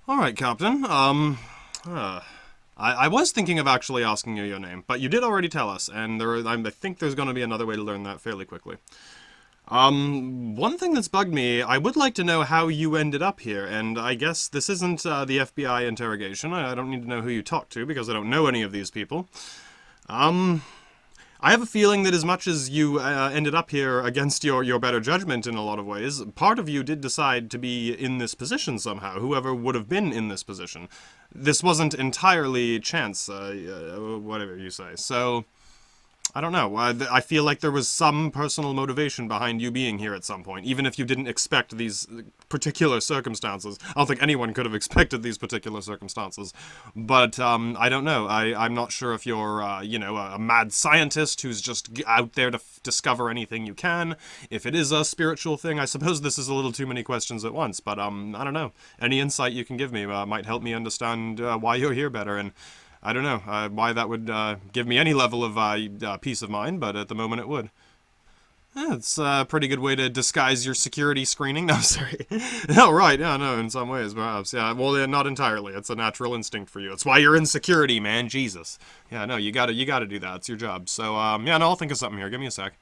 Alright, Captain. I was thinking of actually asking you your name, but you did already tell us, and I think there's going to be another way to learn that fairly quickly. One thing that's bugged me, I would like to know how you ended up here, and I guess this isn't, the FBI interrogation. I don't need to know who you talked to, because I don't know any of these people. I have a feeling that as much as you ended up here against your better judgment in a lot of ways, part of you did decide to be in this position somehow, whoever would have been in this position. This wasn't entirely chance, whatever you say. So, I don't know. I feel like there was some personal motivation behind you being here at some point, even if you didn't expect these particular circumstances. I don't think anyone could have expected these particular circumstances. But, I don't know. I'm not sure if you're, a mad scientist who's just out there to discover anything you can. If it is a spiritual thing, I suppose this is a little too many questions at once. But, I don't know. Any insight you can give me might help me understand why you're here better, and I don't know why that would give me any level of peace of mind, but at the moment it would. It's a pretty good way to disguise your security screening. No, sorry. No, right, yeah, no, in some ways, perhaps. Yeah, well, yeah, not entirely. It's a natural instinct for you. It's why you're in security, man, Jesus. Yeah, no, you gotta do that. It's your job. So, yeah, no, I'll think of something here. Give me a sec.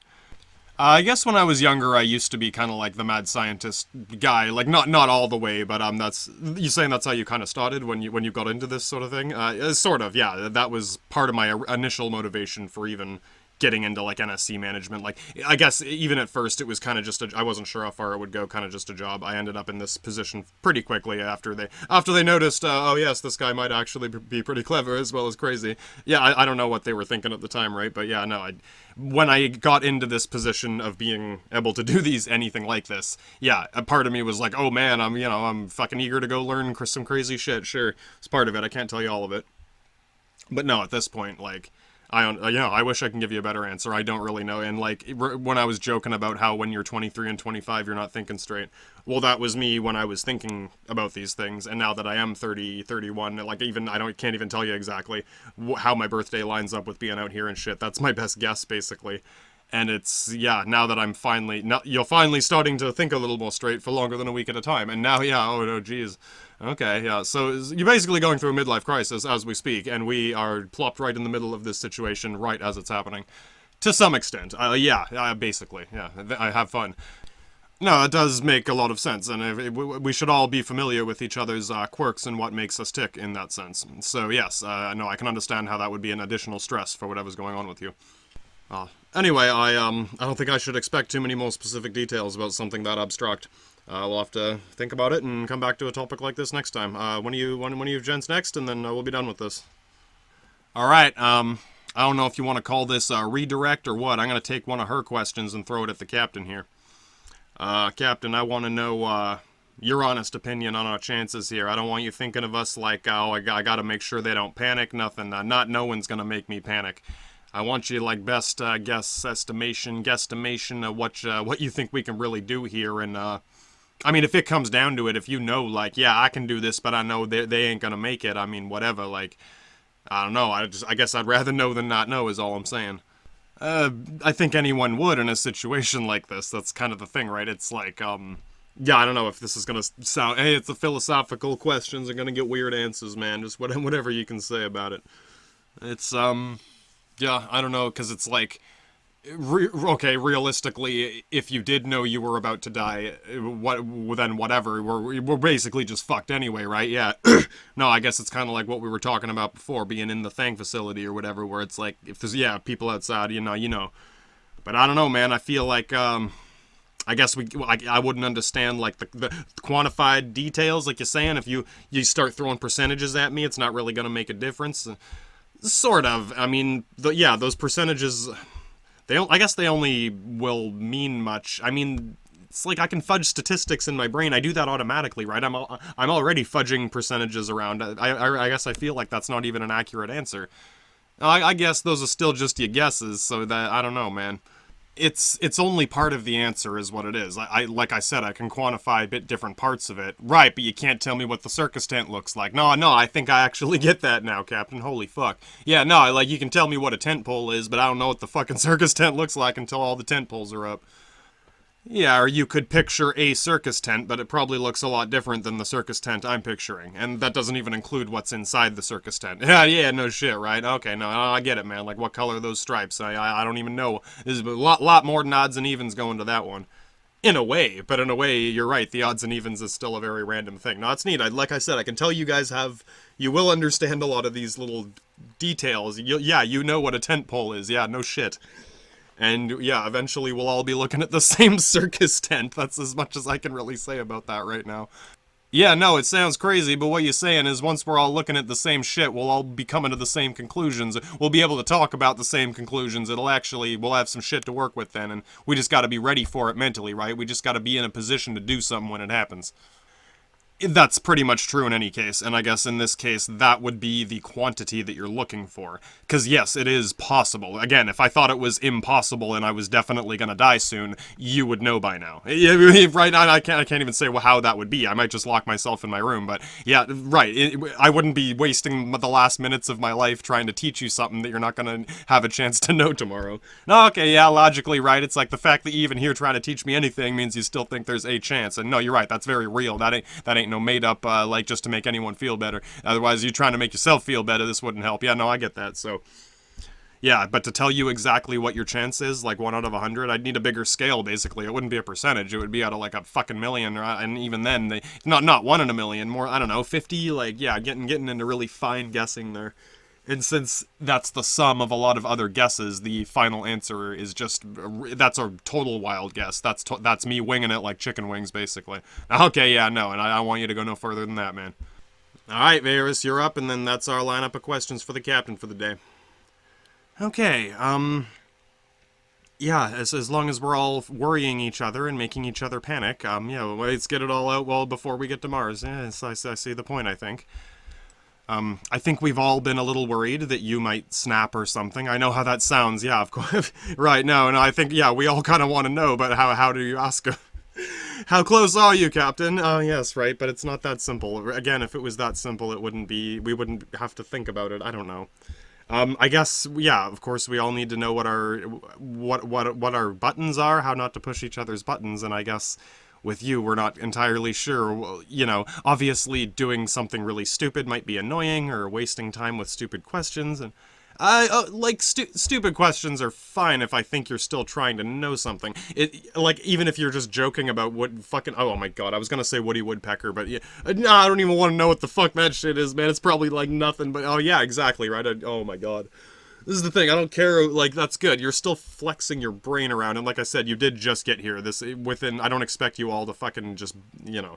I guess when I was younger, I used to be kind of like the mad scientist guy. Like, not all the way, but that's you saying that's how you kind of started when you got into this sort of thing. Sort of, yeah. That was part of my initial motivation for even getting into like NSC management. Like, I guess even at first it was kind of just I wasn't sure how far it would go. Kind of just a job. I ended up in this position pretty quickly after they noticed. Oh yes, this guy might actually be pretty clever as well as crazy. Yeah, I don't know what they were thinking at the time, right? But yeah, no, when I got into this position of being able to do anything like this, yeah, a part of me was like, oh man, I'm fucking eager to go learn some crazy shit. Sure, it's part of it. I can't tell you all of it, but no, at this point, like, I wish I can give you a better answer. I don't really know. And like when I was joking about how when you're 23 and 25 you're not thinking straight, well, that was me when I was thinking about these things. And now that I am 30, 31, like even can't even tell you exactly how my birthday lines up with being out here and shit. That's my best guess basically. And it's, yeah, now that you're finally starting to think a little more straight for longer than a week at a time. And now, yeah, oh no, geez. Okay, yeah, so you're basically going through a midlife crisis as we speak, and we are plopped right in the middle of this situation right as it's happening. To some extent. Basically, yeah, I have fun. No, it does make a lot of sense, and we should all be familiar with each other's quirks and what makes us tick in that sense. So yes, no, I can understand how that would be an additional stress for whatever's going on with you. Anyway, I don't think I should expect too many more specific details about something that abstract. We'll have to think about it and come back to a topic like this next time. When are you gents next, and then we'll be done with this. Alright, I don't know if you want to call this a redirect or what. I'm going to take one of her questions and throw it at the captain here. Captain, I want to know, your honest opinion on our chances here. I don't want you thinking of us like, oh, I got to make sure they don't panic. Nothing. No one's going to make me panic. I want you, like, best guesstimation of what you think we can really do here. And, I mean, if it comes down to it, if you know, like, yeah, I can do this, but I know they ain't gonna make it, I mean, whatever, like, I don't know, I guess I'd rather know than not know is all I'm saying. I think anyone would in a situation like this. That's kind of the thing, right? It's like, yeah, I don't know if this is gonna sound, hey, it's a philosophical questions, are gonna get weird answers, man, just whatever you can say about it. It's, yeah, I don't know, because it's like, okay, realistically, if you did know you were about to die, then whatever, we're basically just fucked anyway, right? Yeah. No, I guess it's kind of like what we were talking about before, being in the Thang facility or whatever, where it's like, if there's, yeah, people outside, you know. But I don't know, man, I feel like, I guess I wouldn't understand, like, the quantified details, like you're saying. If you start throwing percentages at me, it's not really gonna make a difference. Sort of. I mean, those percentages, I guess they only will mean much. I mean, it's like I can fudge statistics in my brain. I do that automatically, right? I'm already fudging percentages around. I guess I feel like that's not even an accurate answer. I guess those are still just your guesses, so that, I don't know, man. It's only part of the answer is what it is. Like I said, I can quantify a bit different parts of it. Right, but you can't tell me what the circus tent looks like. No, I think I actually get that now, Captain. Holy fuck. Yeah, no, like, you can tell me what a tent pole is, but I don't know what the fucking circus tent looks like until all the tent poles are up. Yeah, or you could picture a circus tent, but it probably looks a lot different than the circus tent I'm picturing. And that doesn't even include what's inside the circus tent. Yeah, no shit, right? Okay, no, I get it, man. Like, what color are those stripes? I don't even know. There's a lot more than odds and evens going to that one. In a way, but in a way, you're right. The odds and evens is still a very random thing. No, it's neat. Like I said, I can tell you guys you will understand a lot of these little details. Yeah, you know what a tent pole is. Yeah, no shit. And yeah, eventually we'll all be looking at the same circus tent. That's as much as I can really say about that right now. Yeah, no, it sounds crazy, but what you're saying is once we're all looking at the same shit, we'll all be coming to the same conclusions. We'll be able to talk about the same conclusions. We'll have some shit to work with then, and we just gotta be ready for it mentally, right? We just gotta be in a position to do something when it happens. That's pretty much true in any case, and I guess in this case, that would be the quantity that you're looking for. Because yes, it is possible. Again, if I thought it was impossible and I was definitely gonna die soon, you would know by now. Right now, I can't even say how that would be. I might just lock myself in my room, but yeah, right. I wouldn't be wasting the last minutes of my life trying to teach you something that you're not gonna have a chance to know tomorrow. No, okay, yeah, logically, right. It's like the fact that you even here trying to teach me anything means you still think there's a chance. And no, you're right. That's very real. That ain't no made up like just to make anyone feel better. Otherwise, you're trying to make yourself feel better. This wouldn't help. Yeah, no, I get that. So, yeah, but to tell you exactly what your chance is, like 1 out of 100, I'd need a bigger scale. Basically, it wouldn't be a percentage. It would be out of like a fucking million, and even then, not 1 in a million. More, I don't know, 50. Like, yeah, getting into really fine guessing there. And since that's the sum of a lot of other guesses, the final answer is that's a total wild guess. That's me winging it like chicken wings, basically. Okay, yeah, no, and I want you to go no further than that, man. All right, Varys, you're up, and then that's our lineup of questions for the captain for the day. Okay, yeah, as long as we're all worrying each other and making each other panic, yeah, let's get it all out well before we get to Mars. Yeah, I see the point, I think. I think we've all been a little worried that you might snap or something. I know how that sounds, yeah, of course. Right, no, and I think, yeah, we all kind of want to know, but how do you ask? How close are you, Captain? Oh, yes, right, but it's not that simple. Again, if it was that simple, we wouldn't have to think about it. I don't know. I guess, yeah, of course, we all need to know what our buttons are, how not to push each other's buttons, and I guess with you, we're not entirely sure. You know, obviously doing something really stupid might be annoying, or wasting time with stupid questions, and stupid questions are fine if I think you're still trying to know something. Like, even if you're just joking about what fucking, oh my god, I was gonna say Woody Woodpecker, but yeah, nah, I don't even want to know what the fuck that shit is, man. It's probably like nothing, but oh yeah, exactly, right? Oh my god. This is the thing, I don't care, like, that's good. You're still flexing your brain around, and like I said, you did just get here. I don't expect you all to fucking just, you know,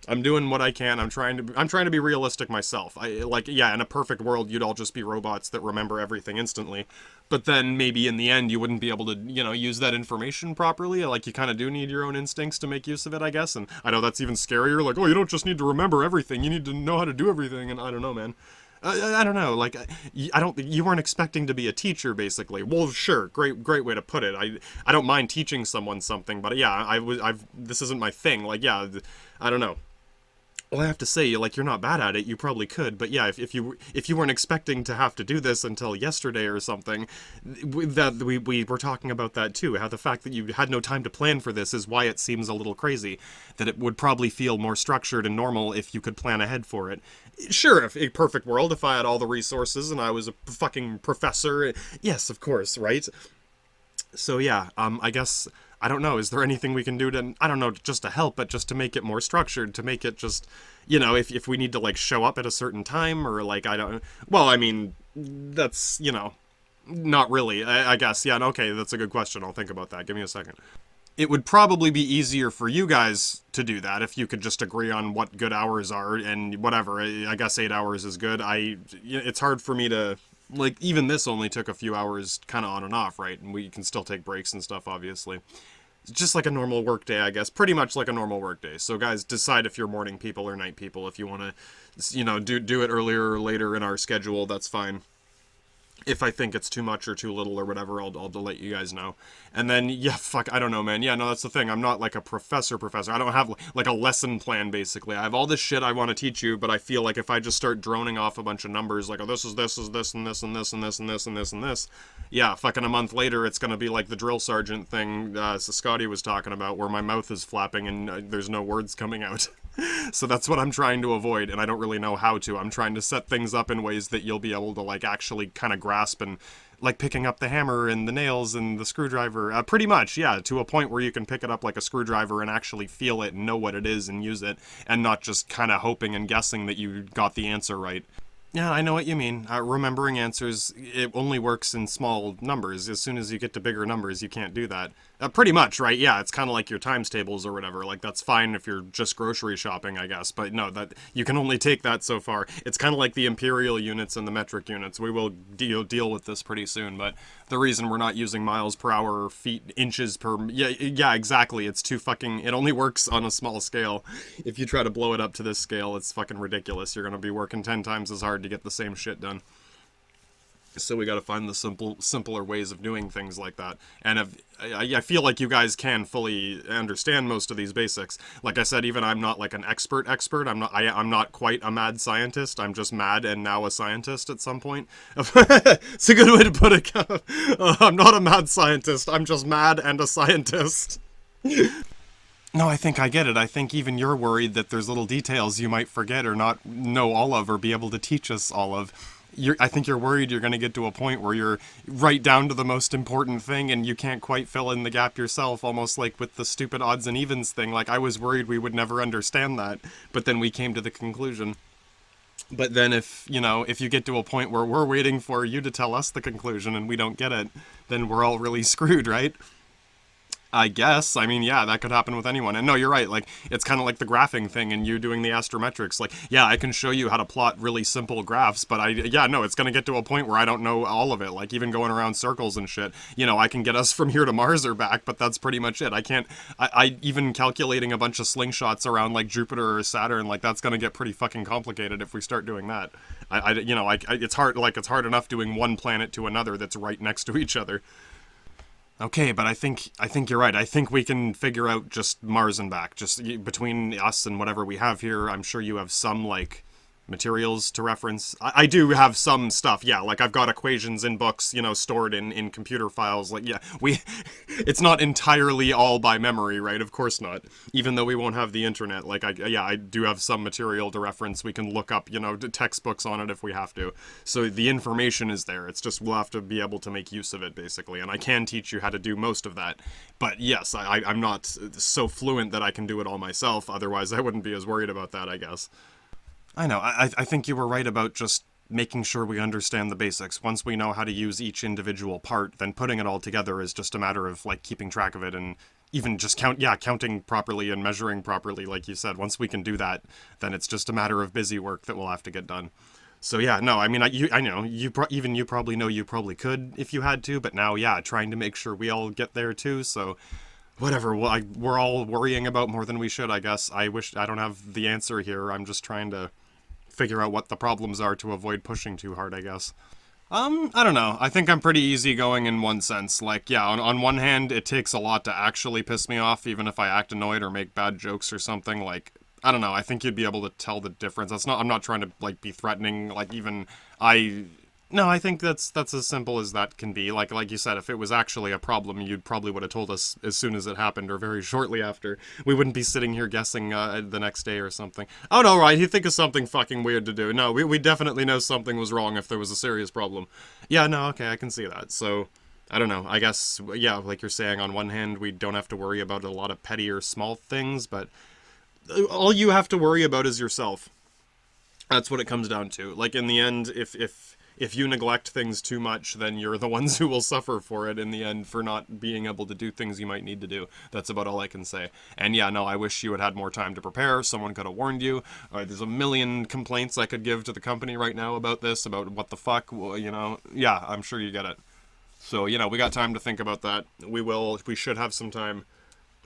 I'm doing what I can. I'm trying to be realistic myself. Yeah, in a perfect world, you'd all just be robots that remember everything instantly. But then maybe in the end, you wouldn't be able to, you know, use that information properly. Like, you kind of do need your own instincts to make use of it, I guess. And I know that's even scarier. Like, oh, you don't just need to remember everything. You need to know how to do everything. And I don't know, man. I don't know, like, you weren't expecting to be a teacher, basically. Well, sure, great way to put it. I don't mind teaching someone something, but yeah, this isn't my thing. Like, yeah, I don't know. Well, I have to say, like, you're not bad at it. You probably could, but yeah, if you weren't expecting to have to do this until yesterday or something, we were talking about that too. How the fact that you had no time to plan for this is why it seems a little crazy. That it would probably feel more structured and normal if you could plan ahead for it. Sure, if a perfect world, if I had all the resources and I was a fucking professor, yes, of course, right? So yeah, I guess. I don't know, is there anything we can do to, I don't know, just to help, but just to make it more structured, to make it just, you know, if we need to, like, show up at a certain time, or, like, well, I mean, that's, you know, not really, I guess, yeah, okay, that's a good question, I'll think about that, give me a second. It would probably be easier for you guys to do that if you could just agree on what good hours are, and whatever, I guess 8 hours is good. It's hard for me to, like, even this only took a few hours kind of on and off, right? And we can still take breaks and stuff, obviously. It's just like a normal work day, I guess. Pretty much like a normal work day. So guys, decide if you're morning people or night people. If you want to, you know, do it earlier or later in our schedule, that's fine. If I think it's too much or too little or whatever, I'll let you guys know. And then, yeah, fuck, I don't know, man. Yeah, no, that's the thing. I'm not like a professor. I don't have like a lesson plan, basically. I have all this shit I want to teach you, but I feel like if I just start droning off a bunch of numbers, like, oh, this is this, and this, and this, and this, and this, and this, and this, yeah, fucking a month later, it's going to be like the drill sergeant thing so Scotty was talking about, where my mouth is flapping and there's no words coming out. So that's what I'm trying to avoid, and I don't really know how to. I'm trying to set things up in ways that you'll be able to, like, actually kind of grasp, and like picking up the hammer and the nails and the screwdriver. Pretty much, yeah, to a point where you can pick it up like a screwdriver and actually feel it and know what it is and use it, and not just kind of hoping and guessing that you got the answer right. Yeah, I know what you mean. Remembering answers, it only works in small numbers. As soon as you get to bigger numbers, you can't do that. Pretty much, right? Yeah, it's kind of like your times tables or whatever. Like, that's fine if you're just grocery shopping, I guess. But no, that you can only take that so far. It's kind of like the imperial units and the metric units. We will deal with this pretty soon, but the reason we're not using miles per hour or feet, inches per... Yeah, exactly. It's too fucking... It only works on a small scale. If you try to blow it up to this scale, it's fucking ridiculous. You're going to be working 10 times as hard to get the same shit done. So we got to find the simpler ways of doing things like that. And I feel like you guys can fully understand most of these basics. Like I said, even I'm not like an expert. I'm not quite a mad scientist. I'm just mad and now a scientist at some point. It's a good way to put it. I'm not a mad scientist. I'm just mad and a scientist. No, I think I get it. I think even you're worried that there's little details you might forget or not know all of or be able to teach us all of. I think you're worried you're going to get to a point where you're right down to the most important thing and you can't quite fill in the gap yourself, almost like with the stupid odds and evens thing. Like, I was worried we would never understand that, but then we came to the conclusion. But then if you get to a point where we're waiting for you to tell us the conclusion and we don't get it, then we're all really screwed, right? I guess. I mean, yeah, that could happen with anyone. And no, you're right. Like, it's kind of like the graphing thing and you doing the astrometrics. Like, yeah, I can show you how to plot really simple graphs, but it's going to get to a point where I don't know all of it. Like, even going around circles and shit, I can get us from here to Mars or back, but that's pretty much it. I even calculating a bunch of slingshots around, like, Jupiter or Saturn, like, that's going to get pretty fucking complicated if we start doing that. It's hard enough doing one planet to another that's right next to each other. Okay, but I think you're right. I think we can figure out just Mars and back. Just between us and whatever we have here, I'm sure you have some, like, materials to reference. I do have some stuff, yeah, like I've got equations in books, stored in computer files, like, yeah, it's not entirely all by memory, right? Of course not. Even though we won't have the internet, like, I do have some material to reference. We can look up, textbooks on it if we have to. So the information is there. It's just we'll have to be able to make use of it, basically, and I can teach you how to do most of that. But yes, I'm not so fluent that I can do it all myself, otherwise I wouldn't be as worried about that, I guess. I know. I think you were right about just making sure we understand the basics. Once we know how to use each individual part, then putting it all together is just a matter of, like, keeping track of it and even just counting properly and measuring properly, like you said. Once we can do that, then it's just a matter of busy work that we'll have to get done. So yeah, no, I mean, I know, you probably know you probably could if you had to, but now, yeah, trying to make sure we all get there too, so... Whatever, we're all worrying about more than we should, I guess. I wish I don't have the answer here. I'm just trying to figure out what the problems are to avoid pushing too hard, I guess. I don't know. I think I'm pretty easygoing in one sense. Like, yeah, on one hand, it takes a lot to actually piss me off, even if I act annoyed or make bad jokes or something. Like, I don't know. I think you'd be able to tell the difference. I'm not trying to, like, be threatening. Like, even No, I think that's as simple as that can be. Like you said, if it was actually a problem, you'd probably would have told us as soon as it happened or very shortly after. We wouldn't be sitting here guessing the next day or something. Oh, no, right, he'd think of something fucking weird to do. No, we definitely know something was wrong if there was a serious problem. Yeah, no, okay, I can see that. So, I don't know. I guess, yeah, like you're saying, on one hand, we don't have to worry about a lot of petty or small things, but all you have to worry about is yourself. That's what it comes down to. Like, in the end, if you neglect things too much, then you're the ones who will suffer for it in the end for not being able to do things you might need to do. That's about all I can say. And yeah, no, I wish you had had more time to prepare. Someone could have warned you. There's a million complaints I could give to the company right now about this, about what the fuck, well, yeah, I'm sure you get it. So, we got time to think about that. We should have some time.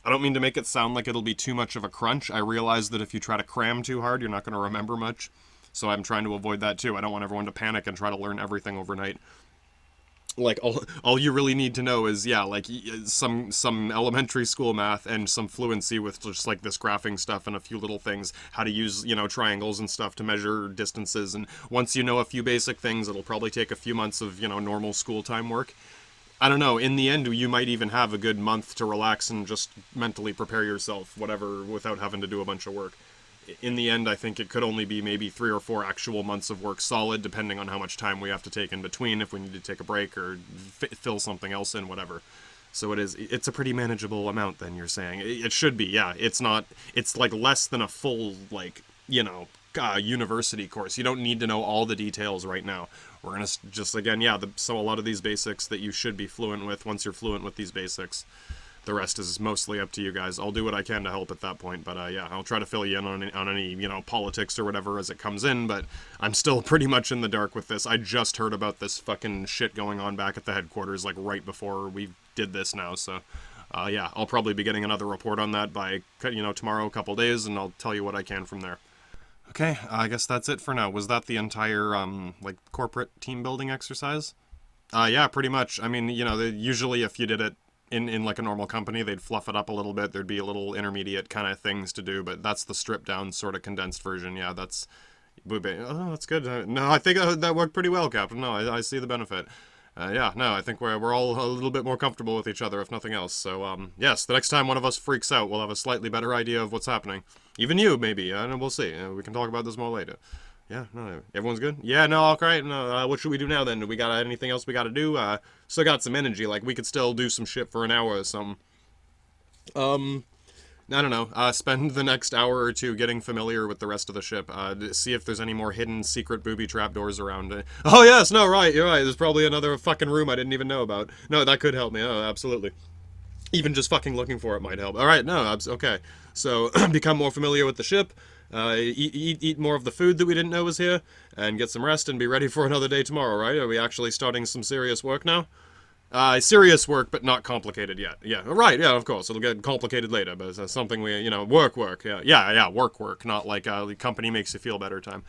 I don't mean to make it sound like it'll be too much of a crunch. I realize that if you try to cram too hard, you're not going to remember much. So I'm trying to avoid that too. I don't want everyone to panic and try to learn everything overnight. Like all you really need to know is yeah, like some elementary school math and some fluency with just like this graphing stuff and a few little things, how to use, you know, triangles and stuff to measure distances. And once you know a few basic things, it'll probably take a few months of, you know, normal school time work. I don't know, in the end you might even have a good month to relax and just mentally prepare yourself, whatever, without having to do a bunch of work. In the end, I think it could only be maybe 3 or 4 actual months of work solid, depending on how much time we have to take in between, if we need to take a break or fill something else in, whatever. So it's a pretty manageable amount then, you're saying. It should be, yeah. It's not, it's like less than a full, like, you know, university course. You don't need to know all the details right now. We're going to just, again, yeah, so a lot of these basics that you should be fluent with, once you're fluent with these basics. The rest is mostly up to you guys. I'll do what I can to help at that point, but yeah, I'll try to fill you in on any, you know, politics or whatever as it comes in, but I'm still pretty much in the dark with this. I just heard about this fucking shit going on back at the headquarters, like, right before we did this now, so, yeah, I'll probably be getting another report on that by, you know, tomorrow, a couple days, and I'll tell you what I can from there. Okay, I guess that's it for now. Was that the entire, like, corporate team building exercise? Yeah, pretty much. I mean, you know, usually if you did it in like a normal company, they'd fluff it up a little bit. There'd be a little intermediate kind of things to do, but that's the stripped down sort of condensed version. Yeah, that's good. No, I think that worked pretty well, Captain. No, I see the benefit. Yeah, no, I think we're all a little bit more comfortable with each other, if nothing else. So, yes, the next time one of us freaks out, we'll have a slightly better idea of what's happening. Even you, maybe. We'll see. We can talk about this more later. Yeah, no, everyone's good? Yeah, no, all right. No, what should we do now, then? Do we got anything else we got to do? Still got some energy. Like, we could still do some shit for an hour or something. I don't know. Spend the next hour or two getting familiar with the rest of the ship. See if there's any more hidden secret booby trapdoors around. Oh, yes, no, right, you're right. There's probably another fucking room I didn't even know about. No, that could help me. Oh, absolutely. Even just fucking looking for it might help. All right, no, okay. So, become more familiar with the ship. Eat more of the food that we didn't know was here, and get some rest and be ready for another day tomorrow, right? Are we actually starting some serious work now? Serious work, but not complicated yet. Yeah, right, yeah, of course. It'll get complicated later, but it's something we, you know, work, yeah, work, not like, the company makes you feel better time.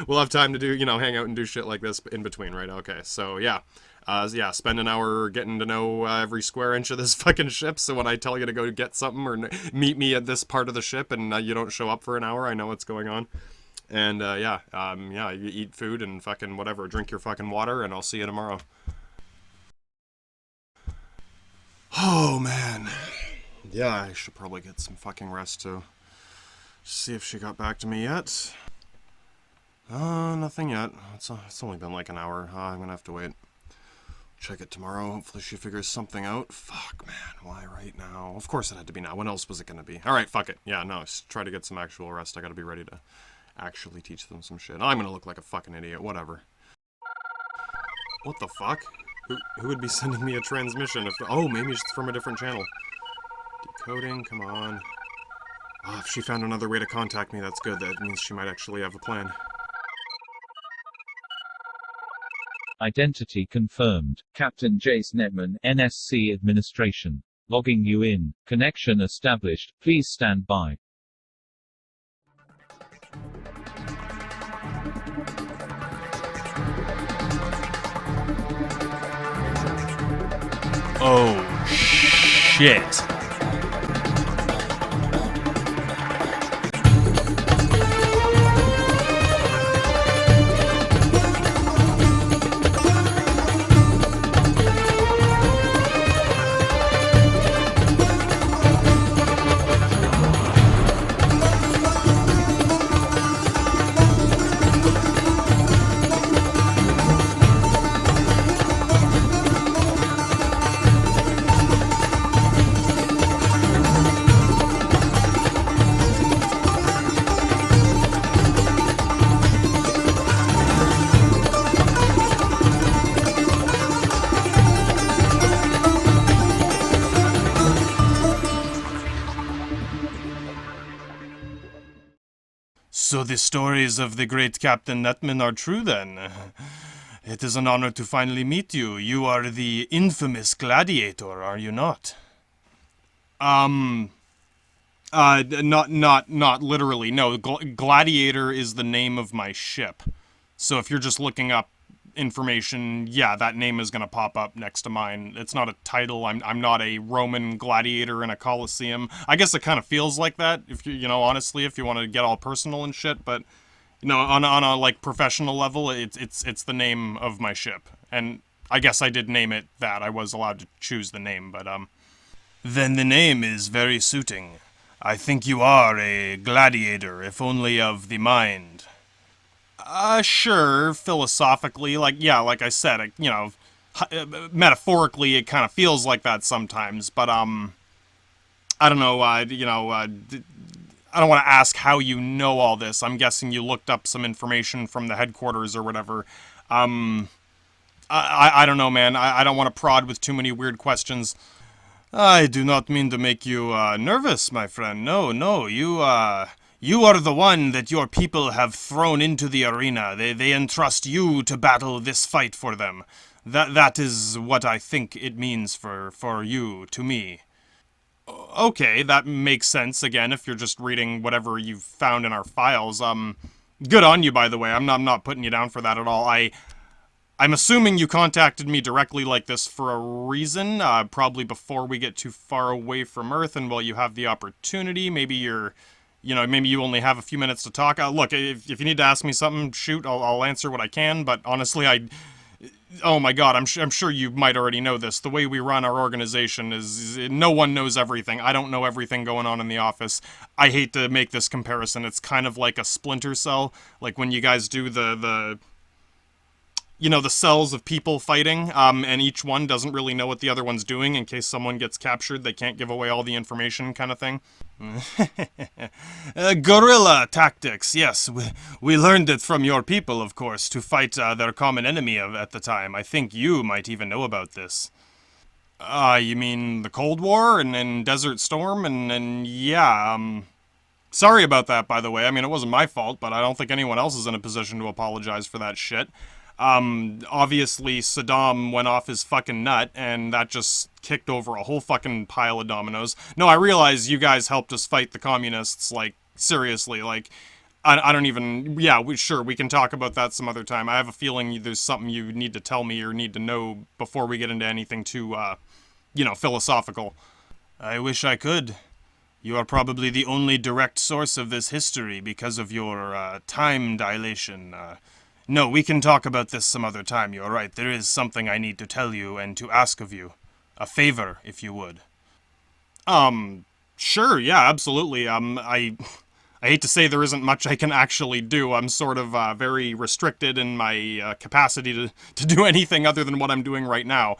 We'll have time to do, you know, hang out and do shit like this in between, right? Okay, so, yeah. Yeah, spend an hour getting to know every square inch of this fucking ship, so when I tell you to go get something or meet me at this part of the ship and you don't show up for an hour, I know what's going on. And, yeah, you eat food and fucking whatever, drink your fucking water, and I'll see you tomorrow. Oh, man. Yeah, I should probably get some fucking rest, too. See if she got back to me yet. Nothing yet. It's only been like an hour. I'm gonna have to wait. Check it tomorrow. Hopefully she figures something out. Fuck, man. Why right now? Of course it had to be now. When else was it going to be? Alright, fuck it. Yeah, no. Try to get some actual rest. I gotta be ready to actually teach them some shit. I'm gonna look like a fucking idiot. Whatever. What the fuck? Who would be sending me a transmission if... Oh, maybe it's from a different channel. Decoding, come on. Oh, if she found another way to contact me, that's good. That means she might actually have a plan. Identity confirmed. Captain Jace Netman, NSC Administration. Logging you in. Connection established. Please stand by. Oh, shit. So the stories of the great Captain Netman are true, then? It is an honor to finally meet you. You are the infamous gladiator, are you not? Not literally. No, Gladiator is the name of my ship. So if you're just looking up information, yeah, that name is going to pop up next to mine. It's not a title. I'm not a Roman gladiator in a Colosseum. I guess it kind of feels like that, if you know, honestly, if you want to get all personal and shit, but you know, on a like professional level, it's the name of my ship. And I guess I did name it that. I was allowed to choose the name, but then the name is very suiting. I think you are a gladiator, if only of the mind. Sure, philosophically, like, yeah, like I said, you know, metaphorically, it kind of feels like that sometimes, but, I don't know, you know, I don't want to ask how you know all this. I'm guessing you looked up some information from the headquarters or whatever. I don't know, man. I don't want to prod with too many weird questions. I do not mean to make you, nervous, my friend. No, no, you are the one that your people have thrown into the arena. They entrust you to battle this fight for them. That is what I think it means for you, to me. Okay, that makes sense, again, if you're just reading whatever you've found in our files. Good on you, by the way. I'm not putting you down for that at all. I'm assuming you contacted me directly like this for a reason, probably before we get too far away from Earth, and while you have the opportunity, maybe you're, you know, maybe you only have a few minutes to talk. Look, if you need to ask me something, shoot, I'll answer what I can, but honestly, oh my god, I'm sure you might already know this. The way we run our organization is no one knows everything. I don't know everything going on in the office. I hate to make this comparison. It's kind of like a Splinter Cell, like when you guys do the you know, the cells of people fighting, and each one doesn't really know what the other one's doing. In case someone gets captured, they can't give away all the information, kind of thing. Guerrilla tactics, yes. We learned it from your people, of course, to fight their common enemy at the time. I think you might even know about this. You mean the Cold War and Desert Storm? And yeah, sorry about that, by the way. I mean, it wasn't my fault, but I don't think anyone else is in a position to apologize for that shit. Obviously Saddam went off his fucking nut, and that just kicked over a whole fucking pile of dominoes. No, I realize you guys helped us fight the communists, like, seriously, like, I don't even, yeah, sure, we can talk about that some other time. I have a feeling there's something you need to tell me or need to know before we get into anything too, you know, philosophical. I wish I could. You are probably the only direct source of this history because of your, time dilation, No, we can talk about this some other time, you're right. There is something I need to tell you and to ask of you. A favor, if you would. Sure, yeah, absolutely. I hate to say there isn't much I can actually do. I'm sort of, very restricted in my, capacity to do anything other than what I'm doing right now.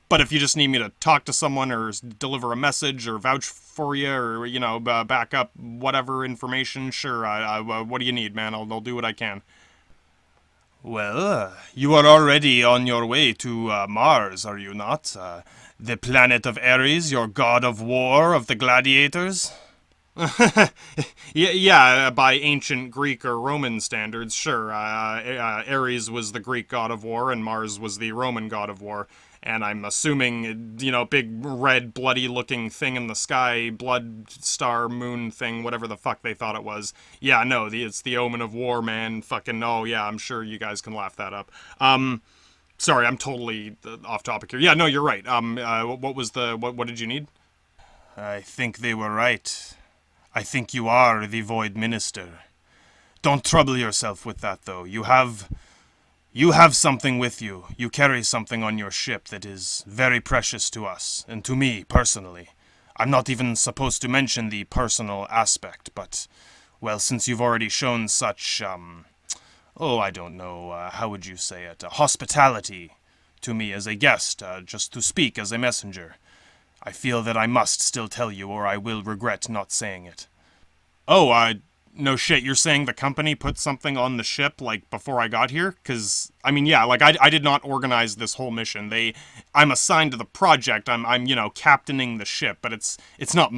But if you just need me to talk to someone or deliver a message or vouch for you or, you know, back up whatever information, sure, what do you need, man? I'll do what I can. Well, you are already on your way to Mars, are you not? The planet of Ares, your god of war of the gladiators? Yeah, by ancient Greek or Roman standards, sure. Ares was the Greek god of war, and Mars was the Roman god of war. And I'm assuming, you know, big red bloody looking thing in the sky, blood star moon thing, whatever the fuck they thought it was. Yeah, no, it's the omen of war, man. Fucking, oh yeah, I'm sure you guys can laugh that up. Sorry, I'm totally off topic here. Yeah, no, you're right. What did you need? I think they were right. I think you are the Void Minister. Don't trouble yourself with that, though. You have something with you. You carry something on your ship that is very precious to us, and to me, personally. I'm not even supposed to mention the personal aspect, but, well, since you've already shown such, I don't know, how would you say it, hospitality to me as a guest, just to speak as a messenger, I feel that I must still tell you, or I will regret not saying it. Oh, no shit, you're saying the company put something on the ship, like, before I got here? Because, I mean, yeah, like, I did not organize this whole mission. I'm assigned to the project, I'm, you know, captaining the ship, but it's not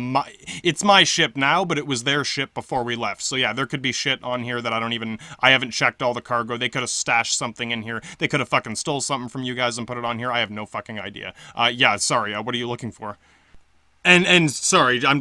it's my ship now, but it was their ship before we left. So yeah, there could be shit on here that I haven't checked all the cargo. They could have stashed something in here. They could have fucking stole something from you guys and put it on here. I have no fucking idea. Yeah, sorry, what are you looking for? And sorry, I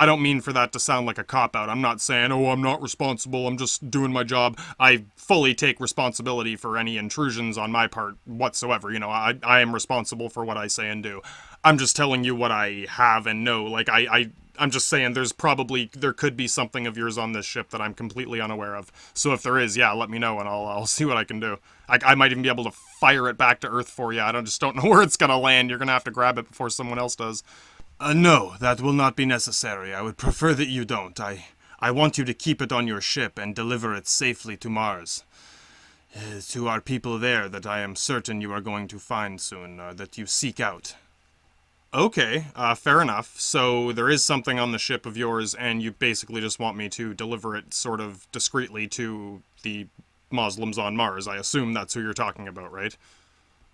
don't mean for that to sound like a cop out. I'm not saying, oh, I'm not responsible. I'm just doing my job. I fully take responsibility for any intrusions on my part whatsoever. You know, I am responsible for what I say and do. I'm just telling you what I have and know. Like I'm just saying there could be something of yours on this ship that I'm completely unaware of. So if there is, yeah, let me know and I'll see what I can do. I might even be able to fire it back to Earth for you. I don't know where it's gonna land. You're gonna have to grab it before someone else does. No, that will not be necessary. I would prefer that you don't. I want you to keep it on your ship and deliver it safely to Mars. To our people there that I am certain you are going to find soon, that you seek out. Okay, fair enough. So there is something on the ship of yours, and you basically just want me to deliver it sort of discreetly to the Moslems on Mars. I assume that's who you're talking about, right?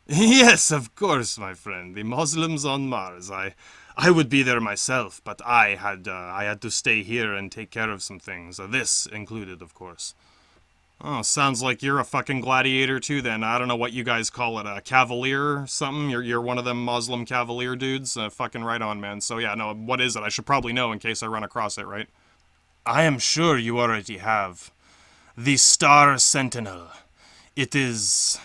Yes, of course, my friend. The Moslems on Mars. I would be there myself, but I had to stay here and take care of some things. This included, of course. Oh, sounds like you're a fucking gladiator too. Then I don't know what you guys call it, a cavalier or something. You're one of them Muslim cavalier dudes. Fucking right on, man. So yeah, no, what is it? I should probably know in case I run across it, right? I am sure you already have. The Star Sentinel. It is.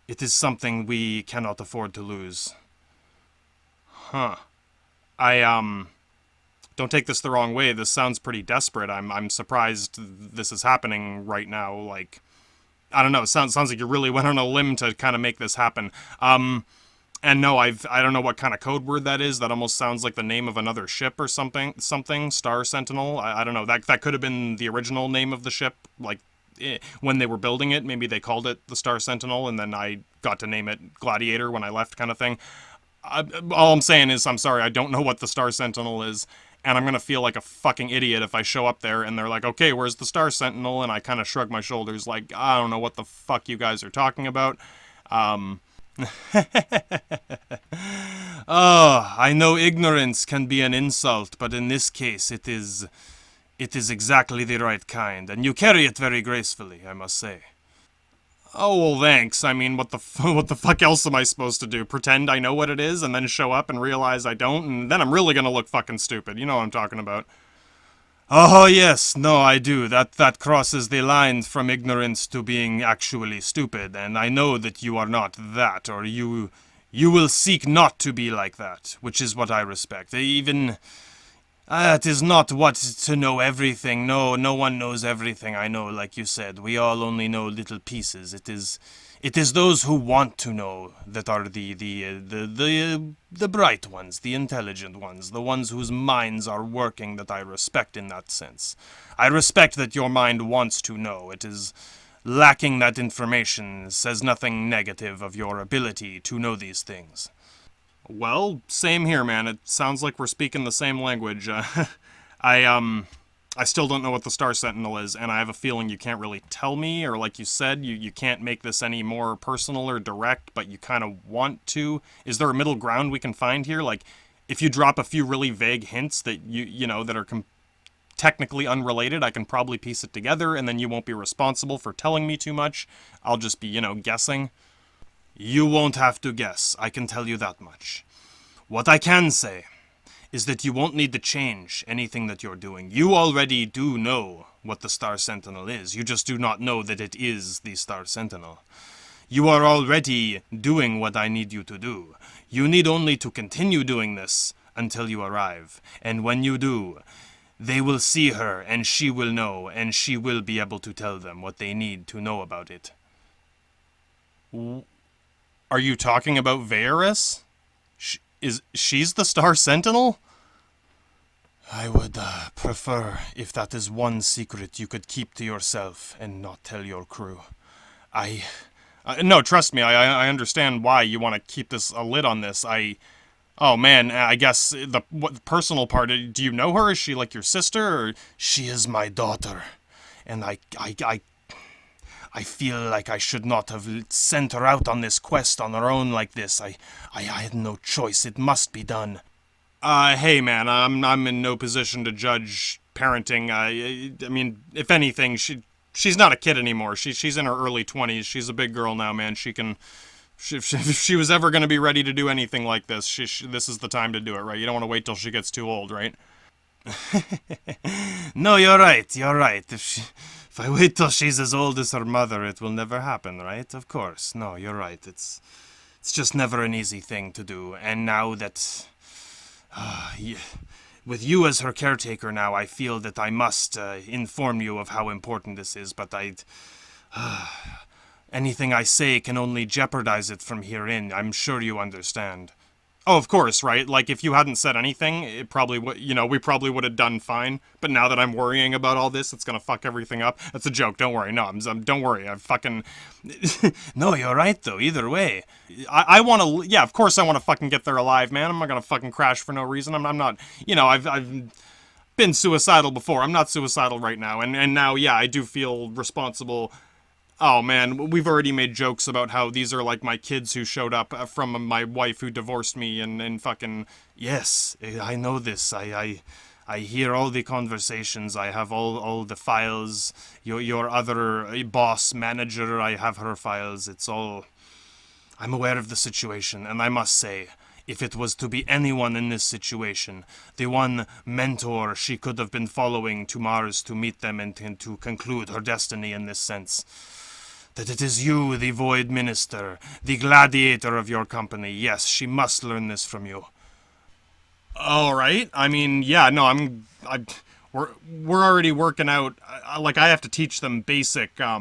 It is something we cannot afford to lose. Huh. Don't take this the wrong way. This sounds pretty desperate. I'm surprised this is happening right now. Like, I don't know. It sounds like you really went on a limb to kind of make this happen. And no, I don't know what kind of code word that is. That almost sounds like the name of another ship or something. Star Sentinel. I don't know. That could have been the original name of the ship. Like, when they were building it, maybe they called it the Star Sentinel, and then I got to name it Gladiator when I left, kind of thing. All I'm saying is, I'm sorry, I don't know what the Star Sentinel is, and I'm gonna feel like a fucking idiot if I show up there and they're like, okay, where's the Star Sentinel? And I kind of shrug my shoulders like, I don't know what the fuck you guys are talking about. Oh, I know ignorance can be an insult, but in this case it is exactly the right kind, and you carry it very gracefully, I must say. Oh, well, thanks. I mean, what the fuck else am I supposed to do? Pretend I know what it is and then show up and realize I don't, and then I'm really gonna look fucking stupid. You know what I'm talking about. Oh, yes. No, I do. That crosses the line from ignorance to being actually stupid, and I know that you are not that, or you will seek not to be like that, which is what I respect. Even... it is not what to know everything. No, no one knows everything. I know, like you said, we all only know little pieces. It is those who want to know that are the bright ones, the intelligent ones, the ones whose minds are working that I respect in that sense. I respect that your mind wants to know. It is lacking that information says nothing negative of your ability to know these things. Well, same here, man. It sounds like we're speaking the same language. I still don't know what the Star Sentinel is, and I have a feeling you can't really tell me, or like you said, you can't make this any more personal or direct, but you kind of want to. Is there a middle ground we can find here? Like, if you drop a few really vague hints that you know, that are technically unrelated, I can probably piece it together, and then you won't be responsible for telling me too much. I'll just be, guessing. You won't have to guess, I can tell you that much. What I can say is that you won't need to change anything that you're doing. You already do know what the Star Sentinel is. You just do not know that it is the Star Sentinel. You are already doing what I need you to do. You need only to continue doing this until you arrive. And when you do, they will see her, and she will know, and she will be able to tell them what they need to know about it. Are you talking about Varys? She's the Star Sentinel? I would prefer if that is one secret you could keep to yourself and not tell your crew. No, trust me, I understand why you want to keep a lid on this. Oh man, I guess the personal part, do you know her? Is she like your sister? Or... She is my daughter, and I feel like I should not have sent her out on this quest on her own like this. I had no choice. It must be done. Hey man, I'm in no position to judge parenting. I mean, if anything, she's not a kid anymore. She's in her early 20s. She's a big girl now, man. She can If she was ever going to be ready to do anything like this, this is the time to do it, right? You don't want to wait till she gets too old, right? No, you're right. If I wait till she's as old as her mother, it will never happen, right? Of course. No, you're right. It's just never an easy thing to do. And now that, with you as her caretaker now, I feel that I must inform you of how important this is. But anything I say can only jeopardize it from here in. I'm sure you understand. Oh, of course, right? Like, if you hadn't said anything, it probably would, we probably would have done fine. But now that I'm worrying about all this, it's gonna fuck everything up. That's a joke, don't worry. No, don't worry, I fucking... No, you're right, though, either way. I wanna... Yeah, of course I wanna fucking get there alive, man. I'm not gonna fucking crash for no reason. I'm not... I've been suicidal before. I'm not suicidal right now. And now, yeah, I do feel responsible... Oh man, we've already made jokes about how these are like my kids who showed up from my wife who divorced me and fucking... Yes, I know this. I hear all the conversations. I have all the files. Your other boss, manager, I have her files. It's all... I'm aware of the situation, and I must say, if it was to be anyone in this situation, the one mentor she could have been following to Mars to meet them and to conclude her destiny in this sense... that it is you, the Void Minister, the gladiator of your company. Yes, she must learn this from you. All right. I mean, yeah, no, we're already working out. Like, I have to teach them basic, I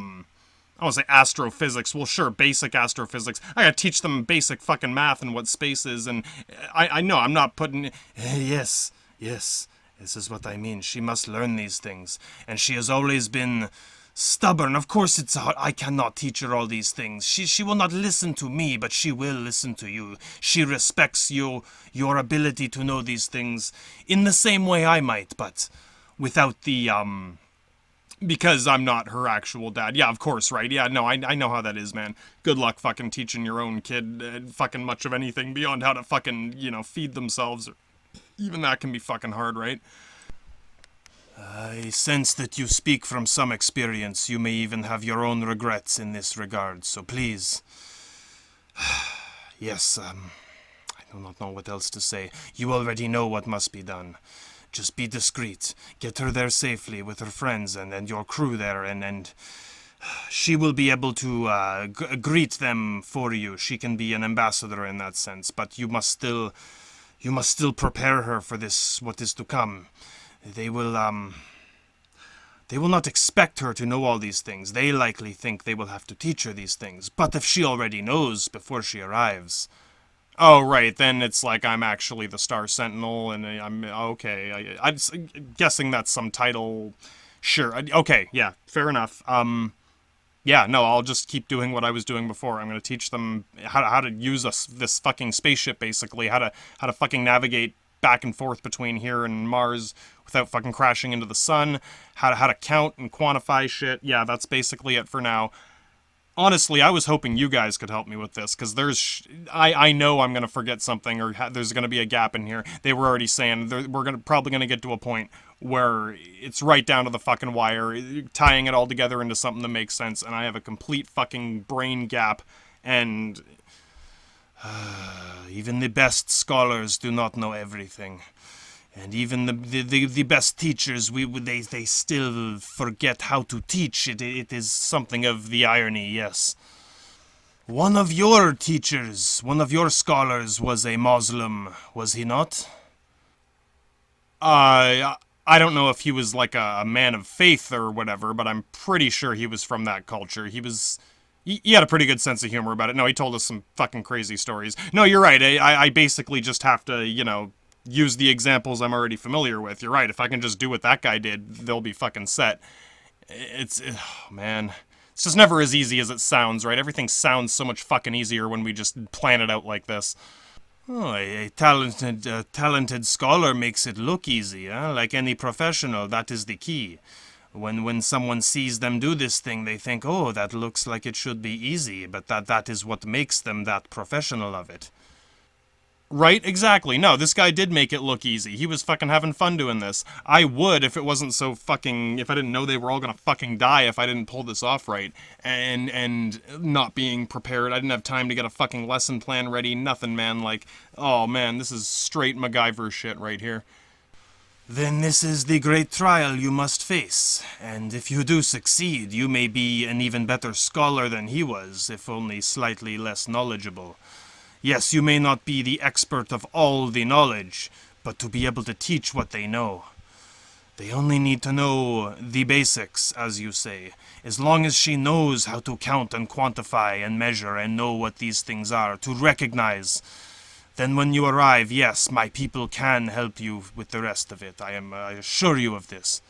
want to say astrophysics. Well, sure, basic astrophysics. I gotta teach them basic fucking math and what space is, and I know I'm not putting... Yes. This is what I mean. She must learn these things, and she has always been... stubborn. Of course it's hard. I cannot teach her all these things. She will not listen to me, but she will listen to you. She respects your ability to know these things in the same way I might, but without the, because I'm not her actual dad. Yeah, of course, right? Yeah, no, I know how that is, man. Good luck fucking teaching your own kid fucking much of anything beyond how to fucking, feed themselves. Even that can be fucking hard, right? I sense that you speak from some experience. You may even have your own regrets in this regard, so please. Yes, I do not know what else to say. You already know what must be done. Just be discreet. Get her there safely with her friends and your crew there, and she will be able to greet them for you. She can be an ambassador in that sense, but you must still prepare her for this, what is to come. They will not expect her to know all these things. They likely think they will have to teach her these things. But if she already knows before she arrives... Oh, right, then it's like I'm actually the Star Sentinel, and I'm... Okay, I'm guessing that's some title... Sure, okay, yeah, fair enough. Yeah, no, I'll just keep doing what I was doing before. I'm gonna teach them how to use this fucking spaceship, basically. How to fucking navigate back and forth between here and Mars without fucking crashing into the sun, how to count and quantify shit. Yeah, that's basically it for now. Honestly, I was hoping you guys could help me with this, because I know I'm going to forget something, or there's going to be a gap in here. They were already saying we're probably going to get to a point where it's right down to the fucking wire, tying it all together into something that makes sense, and I have a complete fucking brain gap, and... even the best scholars do not know everything. And even the best teachers, they still forget how to teach. It is something of the irony, yes. One of your teachers, one of your scholars was a Muslim, was he not? I don't know if he was like a man of faith or whatever, but I'm pretty sure he was from that culture. He had a pretty good sense of humor about it. No, he told us some fucking crazy stories. No, you're right. I basically just have to, use the examples I'm already familiar with. You're right. If I can just do what that guy did, they'll be fucking set. Man. It's just never as easy as it sounds, right? Everything sounds so much fucking easier when we just plan it out like this. Oh, a talented scholar makes it look easy, huh? Like any professional, that is the key. When someone sees them do this thing, they think, oh, that looks like it should be easy, but that is what makes them that professional of it. Right? Exactly. No, this guy did make it look easy. He was fucking having fun doing this. I would if it wasn't so fucking... If I didn't know they were all gonna fucking die if I didn't pull this off right. And not being prepared. I didn't have time to get a fucking lesson plan ready. Nothing, man. Like, oh man, this is straight MacGyver shit right here. Then this is the great trial you must face, and if you do succeed, you may be an even better scholar than he was, if only slightly less knowledgeable. Yes, you may not be the expert of all the knowledge, but to be able to teach what they know. They only need to know the basics, as you say. As long as she knows how to count and quantify and measure and know what these things are, to recognize. Then when you arrive, yes, my people can help you with the rest of it. I assure you of this.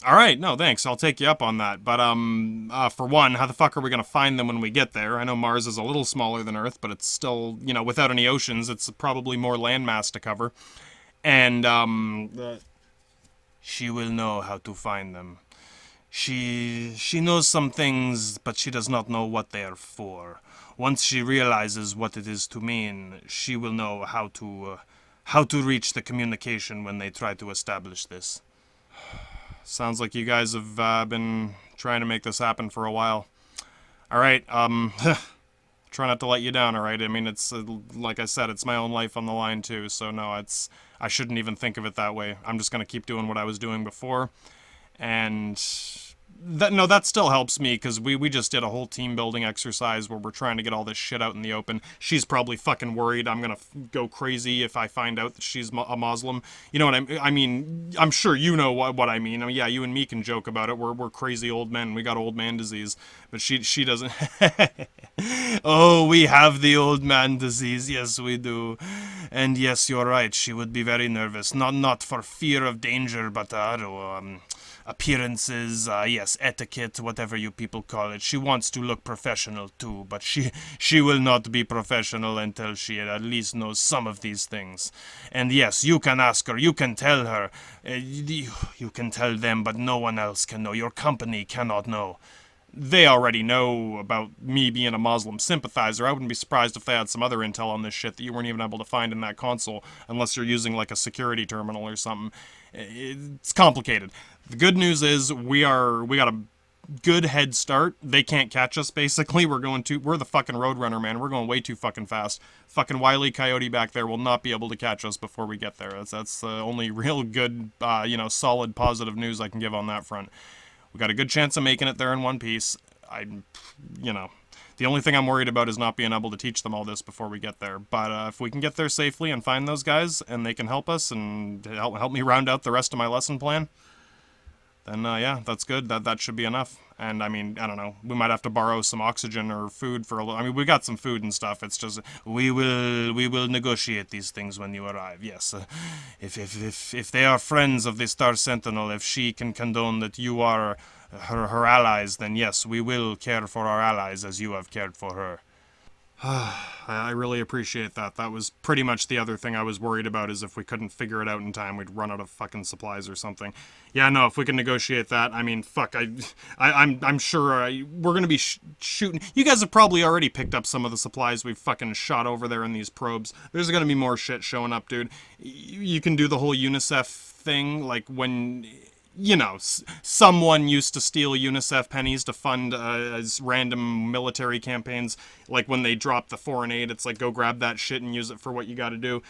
Alright, no, thanks. I'll take you up on that. But, for one, how the fuck are we gonna find them when we get there? I know Mars is a little smaller than Earth, but it's still, you know, without any oceans, it's probably more landmass to cover. And, she will know how to find them. She knows some things, but she does not know what they are for. Once she realizes what it is to mean, she will know how to reach the communication when they try to establish this. Sounds like you guys have been trying to make this happen for a while. Alright, try not to let you down, alright? I mean, it's, like I said, it's my own life on the line too, so no, I shouldn't even think of it that way. I'm just gonna keep doing what I was doing before, and... that still helps me, because we just did a whole team building exercise where we're trying to get all this shit out in the open. She's probably fucking worried I'm gonna go crazy if I find out that she's a Muslim. You know what I mean? I'm sure you know what I mean. I mean, yeah, you and me can joke about it. We're crazy old men. We got old man disease. But she doesn't. Oh, we have the old man disease. Yes, we do. And yes, you're right. She would be very nervous. Not for fear of danger, but appearances, yes, etiquette, whatever you people call it. She wants to look professional too, but she will not be professional until she at least knows some of these things. And yes, you can ask her, you can tell her, you can tell them, but no one else can know. Your company cannot know. They already know about me being a Muslim sympathizer. I wouldn't be surprised if they had some other intel on this shit that you weren't even able to find in that console, unless you're using like a security terminal or something. It's complicated. The good news is we got a good head start. They can't catch us, basically. We're the fucking Roadrunner, man. We're going way too fucking fast. Fucking Wile E. Coyote back there will not be able to catch us before we get there. That's the only real good, solid positive news I can give on that front. We got a good chance of making it there in one piece. The only thing I'm worried about is not being able to teach them all this before we get there. But if we can get there safely and find those guys, and they can help us and help me round out the rest of my lesson plan, then yeah, that's good. That should be enough. And I mean, I don't know, we might have to borrow some oxygen or food for a little. I mean, we got some food and stuff. It's just we will negotiate these things when you arrive. Yes, if they are friends of the Star Sentinel, if she can condone that you are her allies, then yes, we will care for our allies as you have cared for her. I really appreciate that. That was pretty much the other thing I was worried about, is if we couldn't figure it out in time, we'd run out of fucking supplies or something. Yeah, no, if we can negotiate that, I mean, fuck, I'm sure we're gonna be shooting. You guys have probably already picked up some of the supplies we've fucking shot over there in these probes. There's gonna be more shit showing up, dude. You can do the whole UNICEF thing, like when... someone used to steal UNICEF pennies to fund random military campaigns. Like when they drop the foreign aid, it's like, go grab that shit and use it for what you gotta do.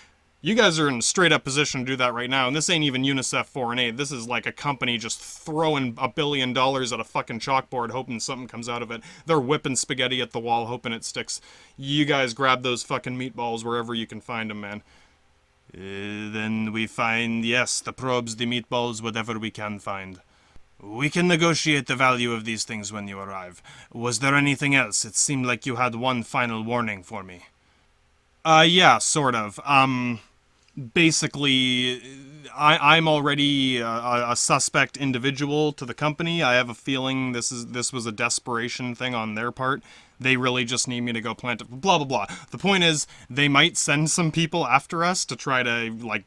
You guys are in a straight up position to do that right now, and this ain't even UNICEF foreign aid. This is like a company just throwing $1 billion at a fucking chalkboard hoping something comes out of it. They're whipping spaghetti at the wall hoping it sticks. You guys grab those fucking meatballs wherever you can find them, man. Then we find, yes, the probes, the meatballs, whatever we can find. We can negotiate the value of these things when you arrive. Was there anything else? It seemed like you had one final warning for me. Yeah, sort of. Basically, I'm already a suspect individual to the company. I have a feeling this was a desperation thing on their part. They really just need me to go plant it. Blah, blah, blah. The point is, they might send some people after us to try to, like,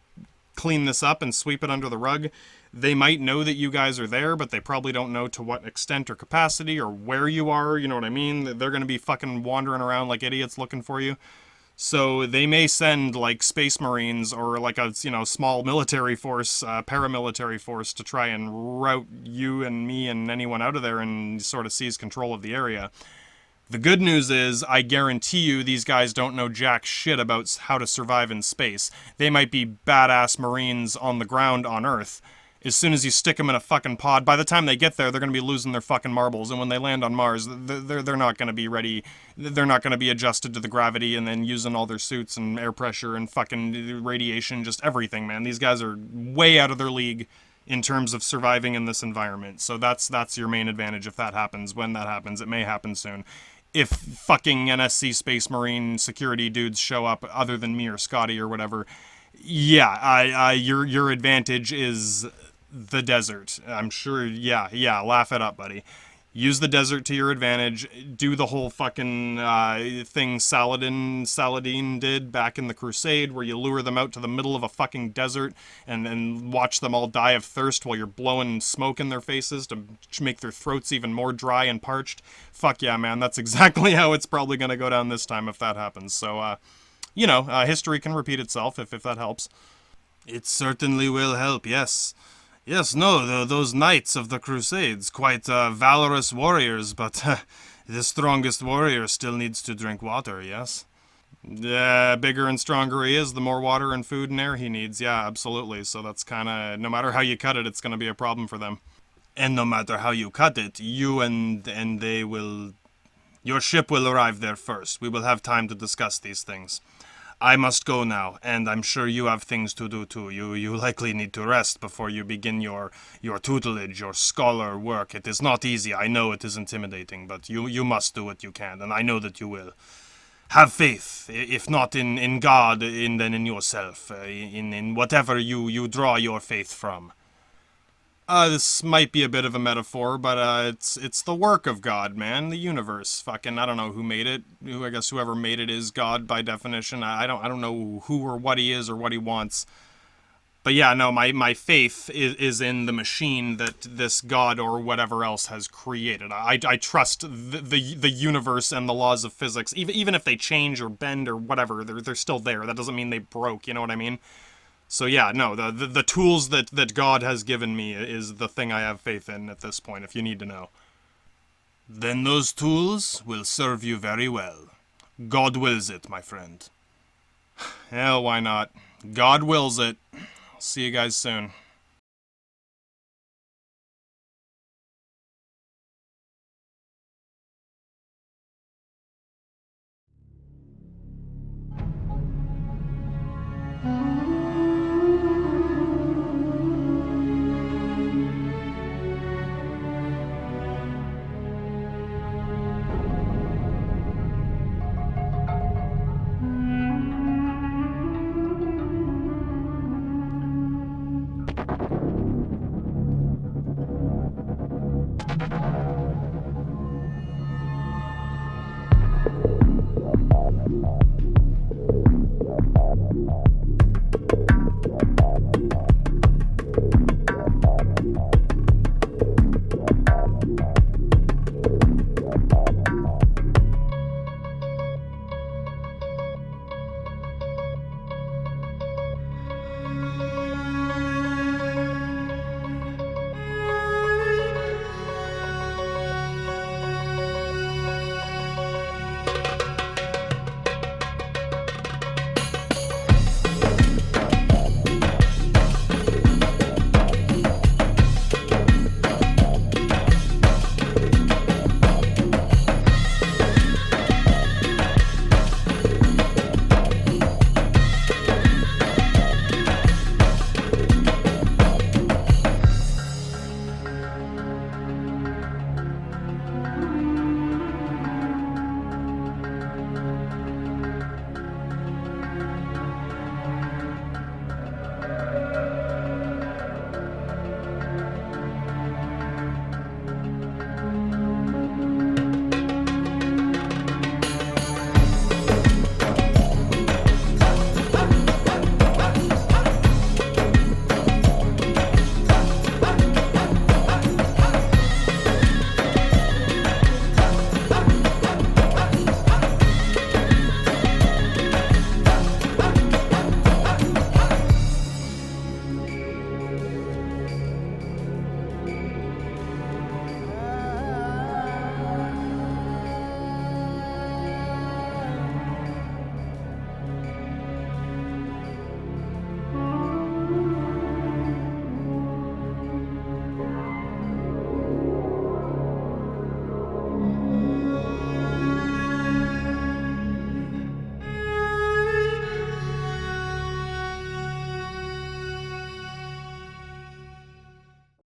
clean this up and sweep it under the rug. They might know that you guys are there, but they probably don't know to what extent or capacity or where you are, you know what I mean? They're gonna be fucking wandering around like idiots looking for you. So they may send like space marines or like a small military force, paramilitary force to try and rout you and me and anyone out of there and sort of seize control of the area. The good news is, I guarantee you these guys don't know jack shit about how to survive in space. They might be badass Marines on the ground on Earth. As soon as you stick them in a fucking pod, by the time they get there, they're going to be losing their fucking marbles. And when they land on Mars, they're not going to be ready. They're not going to be adjusted to the gravity and then using all their suits and air pressure and fucking radiation, just everything, man. These guys are way out of their league in terms of surviving in this environment. So that's your main advantage if that happens. When that happens, it may happen soon. If fucking NSC Space Marine security dudes show up other than me or Scotty or whatever, yeah, your advantage is the desert. I'm sure, yeah, laugh it up, buddy. Use the desert to your advantage. Do the whole fucking thing Saladin did back in the Crusade, where you lure them out to the middle of a fucking desert and then watch them all die of thirst while you're blowing smoke in their faces to make their throats even more dry and parched. Fuck yeah, man. That's exactly how it's probably going to go down this time if that happens. So, history can repeat itself if that helps. It certainly will help, yes. Yes, no, those knights of the Crusades, quite valorous warriors, but the strongest warrior still needs to drink water, yes? The bigger and stronger he is, the more water and food and air he needs, yeah, absolutely. So that's kind of, no matter how you cut it, it's going to be a problem for them. And no matter how you cut it, you and they will... Your ship will arrive there first. We will have time to discuss these things. I must go now, and I'm sure you have things to do too. You likely need to rest before you begin your tutelage, your scholar work. It is not easy. I know it is intimidating, but you must do what you can, and I know that you will. Have faith, if not in God, then in yourself, in whatever you draw your faith from. This might be a bit of a metaphor, but it's the work of God, man. The universe. Fucking, I don't know who made it. I guess whoever made it is God by definition. I don't know who or what he is or what he wants. But yeah, no, my faith is in the machine that this God or whatever else has created. I trust the universe and the laws of physics, even if they change or bend or whatever. They're still there. That doesn't mean they broke. You know what I mean? So yeah, no, the tools that God has given me is the thing I have faith in at this point, if you need to know. Then those tools will serve you very well. God wills it, my friend. Hell, why not? God wills it. See you guys soon.